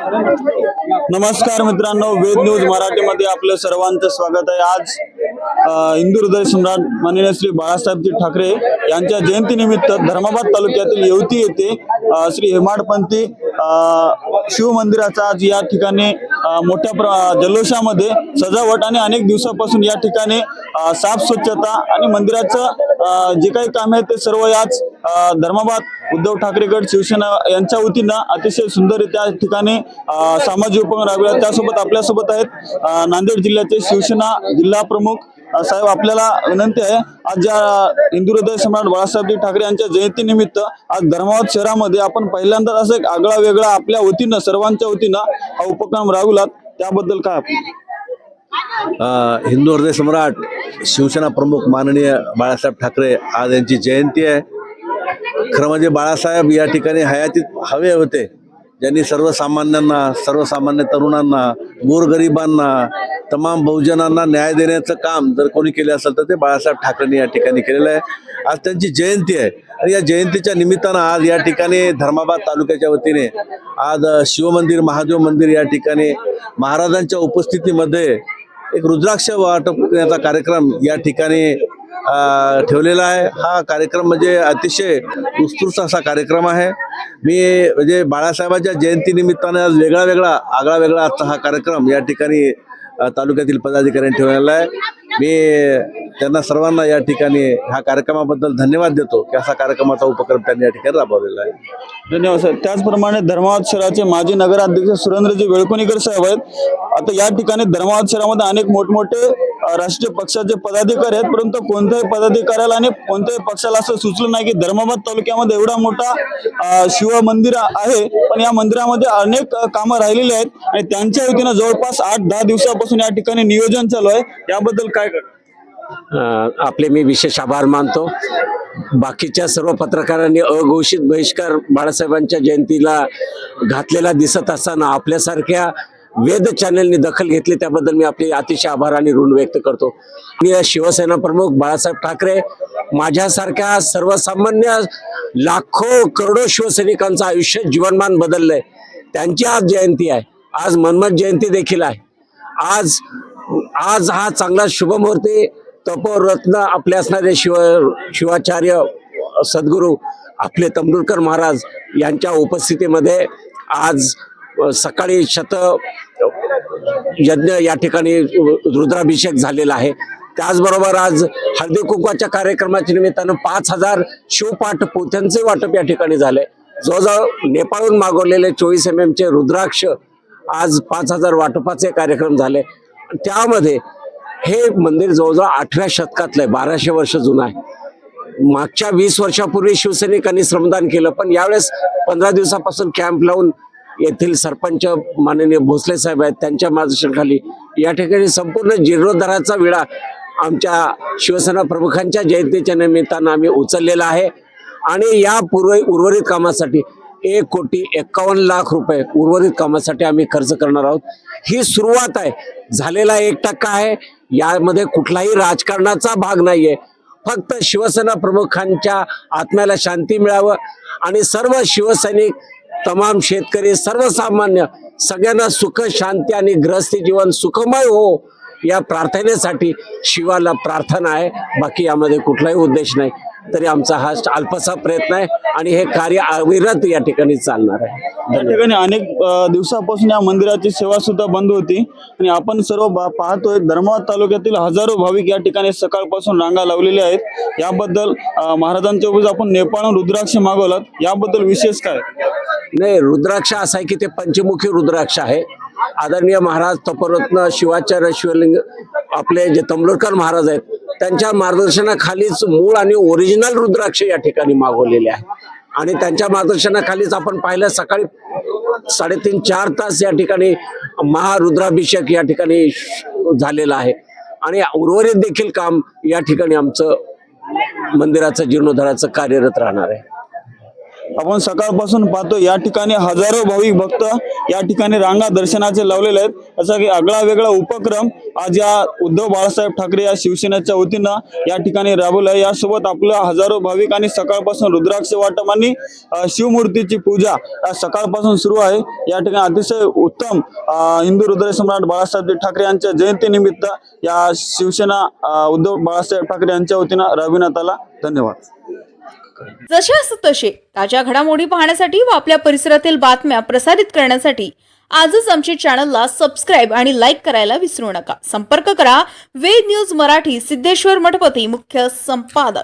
नमस्कार मित्रांनो, वेद न्यूज मराठीमध्ये आपलं सर्वांचं स्वागत आहे। आज हिंदू हृदय सम्राट माननीय श्री बाळासाहेबजी ठाकरे यांच्या जयंतीनिमित्त धर्माबाद तालुक्यातील येवती येथे श्री हेमाडपंथी शिव मंदिराचा आज या ठिकाणी मोठ्या जल्लोषामध्ये सजावट आणि अनेक दिवसापासून या ठिकाणी साफ स्वच्छता आणि मंदिराचं जे काही काम आहे ते सर्व याच धर्माबाद उद्धव ठाकरे गट शिवसेना यांच्या वतीनं अतिशय सुंदररित्या ठिकाणी सामाजिक उपक्रम राबविला। त्यासोबत आपल्यासोबत आहेत नांदेड जिल्ह्याचे शिवसेना जिल्हा प्रमुख साहेब। आपल्याला विनंती आहे, आज ज्या हिंदू हृदय सम्राट बाळासाहेबजी ठाकरे यांच्या जयंतीनिमित्त आज धर्माबाद शहरामध्ये आपण पहिल्यांदाच असं एक आगळा वेगळा आपल्या वतीनं सर्वांच्या वतीनं हा उपक्रम राबविला, त्याबद्दल काय हिंदू हृदय सम्राट शिवसेना प्रमुख माननीय बाळासाहेब ठाकरे आज यांची जयंती आहे। खरं म्हणजे बाळासाहेब या ठिकाणी हयातीत हवे होते, ज्यांनी सर्वसामान्यांना, सर्वसामान्य तरुणांना, गोरगरिबांना, तमाम बहुजनांना न्याय देण्याचं काम जर कोणी केले असेल तर ते बाळासाहेब ठाकरेंनी या ठिकाणी केलेलं आहे। आज त्यांची जयंती आहे आणि या जयंतीच्या निमित्तानं आज या ठिकाणी धर्माबाद तालुक्याच्या वतीने आज शिवमंदिर, महादेव मंदिर या ठिकाणी महाराजांच्या उपस्थितीमध्ये एक रुद्राक्ष वाटप करण्याचा कार्यक्रम या ठिकाणी ठेवलेला आहे। हा कार्यक्रम म्हणजे अतिशय उत्स्फूर्त असा कार्यक्रम आहे। मी म्हणजे बाळासाहेबांच्या जयंतीनिमित्ताने आज आगळा वेगळा हा कार्यक्रम या ठिकाणी तालुक्यातील पदाधिकाऱ्यांनी ठेवलेला आहे। मी त्यांना सर्वांना या ठिकाणी ह्या कार्यक्रमाबद्दल धन्यवाद देतो की असा कार्यक्रमाचा उपक्रम त्यांनी या ठिकाणी राबवलेला आहे। धन्यवाद सर। त्याचप्रमाणे धर्माबाद शहराचे माजी नगराध्यक्ष सुरेंद्रजी वेळकोणीकर साहेब आहेत। आता या ठिकाणी धर्माबाद शहरामध्ये अनेक मोठमोठे राष्ट्रीय पक्षाचे पदाधिकारी आहेत, परंतु कोणत्याही पदाधिकाऱ्याला आणि कोणत्याही पक्षाला असं सुचलं नाही की धर्माबाद तालुक्यामध्ये एवढा मोठा शिव मंदिर आहे, पण या मंदिरामध्ये अनेक कामं राहिलेली आहेत आणि त्यांच्या वतीनं जवळपास 8-10 दिवसापासून या ठिकाणी नियोजन चालू आहे, याबद्दल काय आपले मी विशेष आभार मानतो। बाकीच्या सर्व पत्रकारांनी अघोषित बहिष्कार बाळासाहेबांच्या जयंतीला घातलेला दिसत असताना आपल्यासारख्या वेद चॅनलनी दखल घेतली, त्याबद्दल मी आपले अतिशय आभार आणि ऋण व्यक्त करतो। मी शिवसेना प्रमुख बाळासाहेब ठाकरे माझ्यासारख्या सर्वसामान्य लाखो करोडो शिवसैनिकांचं आयुष्य जीवनमान बदललंय, त्यांची आज जयंती आहे। आज मनमत जयंती देखील आहे। आज हा चांगला शुभमुहूर्ती तपोरत्न आपले असणारे शिवाचार्य सद्गुरू आपले तमरुलकर महाराज यांच्या उपस्थितीमध्ये आज सकाळी शत यज्ञ या ठिकाणी रुद्राभिषेक झालेला आहे। त्याचबरोबर आज हळदी कुंकवाच्या कार्यक्रमाच्या निमित्तानं 5000 शिवपाठ पोथ्यांचे वाटप या ठिकाणी झाले। जवळजवळ नेपाळहून मागवलेले 24 mm चे रुद्राक्ष आज 5000 वाटपाचे कार्यक्रम झाले। त्यामध्ये हे मंदिर जवळजवळ 8व्या शतकातलं आहे, 1200 वर्ष जुनं आहे। मागच्या 20 वर्षापूर्वी शिवसैनिकांनी श्रमदान केलं, पण यावेळेस 15 दिवसापासून कॅम्प लावून येथील सरपंच माननीय भोसले साहेब आहेत, त्यांच्या मार्गदर्शनाखाली या ठिकाणी संपूर्ण जीर्णोद्धाराचा विडा आमच्या शिवसेना प्रमुखांच्या जयंतीच्या निमित्तानं आम्ही उचललेला आहे आणि या उर्वरित कामासाठी 1,51,00,000 रुपये उर्वरित कामासाठी आम्ही खर्च करणार आहोत। ही सुरुवात आहे, झालेला 1% आहे, यामध्ये कुठलाही राजकारणाचा भाग नाहीये। फक्त शिवसेना प्रमुखांच्या आत्म्याला शांती मिळावं आणि सर्व शिवसैनिक, तमाम शेतकरी, सर्वसामान्य सगळ्यांना सुख, शांती आणि गृहस्थी जीवन सुखमय हो या प्रार्थनेसाठी शिवाला प्रार्थना आहे, बाकी यामध्ये कुठलाही उद्देश नाही। तरी आमचा हा अल्पसा प्रयत्न आहे आणि हे कार्य अविरत या ठिकाणी चालणार आहे। या ठिकाणी अनेक दिवसापासून या मंदिराची सेवा सुद्धा बंद होती आणि आपण सर्व पाहतोय धर्माबाद तालुक्यातील हजारो भाविक या ठिकाणी सकाळपासून रांगा लावलेले आहेत। याबद्दल महाराजांच्या उपस्थितीत आपण नेपाळहून रुद्राक्ष मागवलात, याबद्दल विशेष काय? नाही, रुद्राक्ष असं आहे की ते पंचमुखी रुद्राक्ष आहे। आदरणीय महाराज तपोरत्न शिवाचार्य शिवलिंग आपले जे तमरुलकर महाराज आहेत, त्यांच्या मार्गदर्शनाखालीच मूळ आणि ओरिजिनल रुद्राक्ष या ठिकाणी मागवलेले आहे आणि त्यांच्या मार्गदर्शनाखालीच आपण पाहिलं सकाळी 3.5-4 तास या ठिकाणी महारुद्राभिषेक या ठिकाणी झालेला आहे आणि उर्वरित देखील काम या ठिकाणी आमचं मंदिराचं जीर्णोद्धाराचं कार्यरत राहणार आहे। आपण सकाळपासून पाहतो या ठिकाणी हजारो भाविक भक्त या ठिकाणी रांगा दर्शनाचे लावलेले आहेत। असा की आगळा वेगळा उपक्रम आज या उद्धव बाळासाहेब ठाकरे या शिवसेनेच्या वतीनं या ठिकाणी राबवला आहे। यासोबत आपल्या हजारो भाविकांनी सकाळपासून रुद्राक्ष वाटप आणि शिवमूर्तीची पूजा सकाळपासून सुरू आहे। या ठिकाणी अतिशय उत्तम हिंदू हृदय सम्राट बाळासाहेब ठाकरे यांच्या जयंतीनिमित्त या शिवसेना उद्धव बाळासाहेब ठाकरे यांच्या वतीनं राबविण्यात आला। धन्यवाद। जशास तसे ताज्या घडामोडी पाहण्यासाठी व आपल्या परिसरातील बातम्या प्रसारित करण्यासाठी आजच आमच्या चॅनलला सबस्क्राईब आणि लाईक करायला विसरू नका। संपर्क करा वेद न्यूज मराठी, सिद्धेश्वर मठपती, मुख्य संपादक।